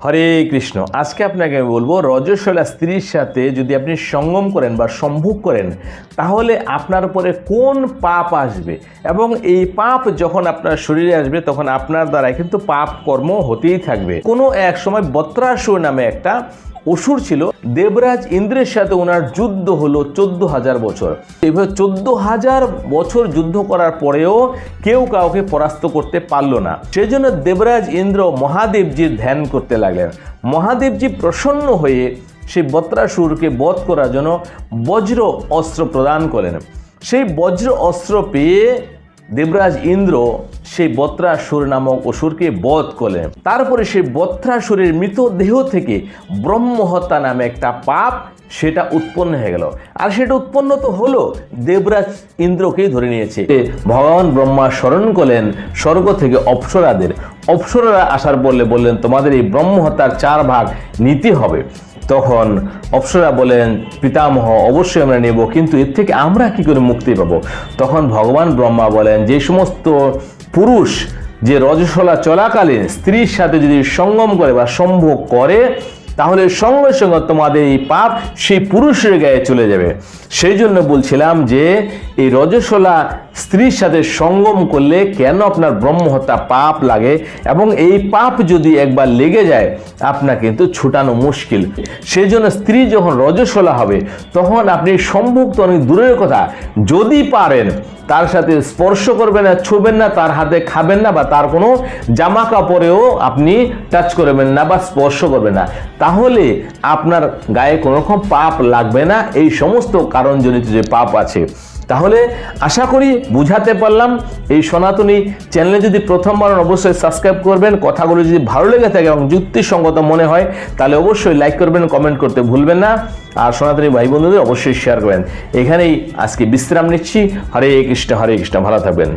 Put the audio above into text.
হরে কৃষ্ণ। আজকে আপনাকে আমি বলবো রজস্বলা স্ত্রীর সাথে যদি আপনি সঙ্গম করেন বা সম্ভোগ করেন তাহলে আপনার উপরে কোন পাপ আসবে, এবং এই পাপ যখন আপনার শরীরে আসবে তখন আপনার দ্বারা কিন্তু পাপ কর্ম হতেই থাকবে। কোনো এক সময় বত্রাসুর নামে একটা অসুর ছিল, দেবরাজ ইন্দ্রের সাথে ওনার যুদ্ধ হলো 14,000 বছর। এইভাবে 14,000 বছর যুদ্ধ করার পরেও কেউ কাউকে পরাস্ত করতে পারলো না। সেজন্য দেবরাজ ইন্দ্র মহাদেবজির ধ্যান করতে লাগলেন। মহাদেবজি প্রসন্ন হয়ে সেই বত্রাসুরকে বধ করার জন্য বজ্র অস্ত্র প্রদান করলেন। সেই বজ্র অস্ত্র পেয়ে দেবরাজ ইন্দ্র সেই বত্রাসুর নামক অসুরকে বধ করলেন। তারপরে সেই বত্রাসুরের মৃতদেহ থেকে ব্রহ্মহত্যা নামে একটা পাপ সেটা উৎপন্ন হয়ে গেল। আর সেটা উৎপন্ন তো হলো, দেবরাজ ইন্দ্রকেই ধরে নিয়েছে। ভগবান ব্রহ্মা স্মরণ করলেন স্বর্গ থেকে অপ্সরাদের। অপ্সরারা আসার বললেন তোমাদের এই ব্রহ্মহত্যার 4 ভাগ নিতে হবে। তখন অপ্সরা বলেন পিতামহ অবশ্যই আমরা নেব, কিন্তু এর থেকে আমরা কি করে মুক্তি পাবো? তখন ভগবান ব্রহ্মা বলেন যে সমস্ত পুরুষ যে রজস্বলা চলাকালীন স্ত্রীর সাথে যদি সঙ্গম করে বা সম্ভোগ করে তাহলে সঙ্গে সঙ্গে তোমাদের এই পাপ সেই পুরুষের গায়ে চলে যাবে। সেই জন্য বলছিলাম যে এই রজস্বলা স্ত্রীর সাথে সঙ্গম করলে কেন আপনার ব্রহ্মহত্যা পাপ লাগে, এবং এই পাপ যদি একবার লেগে যায় আপনার কিন্তু ছুটানো মুশকিল। সেই জন্য স্ত্রী যখন রজস্বলা হবে তখন আপনি সম্ভোগ তো অনেক দূরের কথা, যদি পারেন তার সাথে স্পর্শ করবেন না, ছুবেন না, তার হাতে খাবেন না, বা তার কোনো জামা কাপড়েও আপনি টাচ করবেন না বা স্পর্শ করবেন না, তাহলে আপনার গায়ে কোনো রকম পাপ লাগবে না। এই সমস্ত কারণজনিত যে পাপ আছে, তাহলে আশা করি বুঝাতে পারলাম। এই সনাতনী চ্যানেলে যদি প্রথমবার অবশ্যই সাবস্ক্রাইব করবেন। কথাগুলো যদি ভালো লেগে থাকে এবং যুক্তিসঙ্গত মনে হয় তাহলে অবশ্যই লাইক করবেন, কমেন্ট করতে ভুলবেন না, আর সনাতনী ভাই বন্ধুদের অবশ্যই শেয়ার করবেন। এখানেই আজকে বিশ্রাম নিচ্ছি। হরে কৃষ্ণ, হরে কৃষ্ণ, ভালো থাকবেন।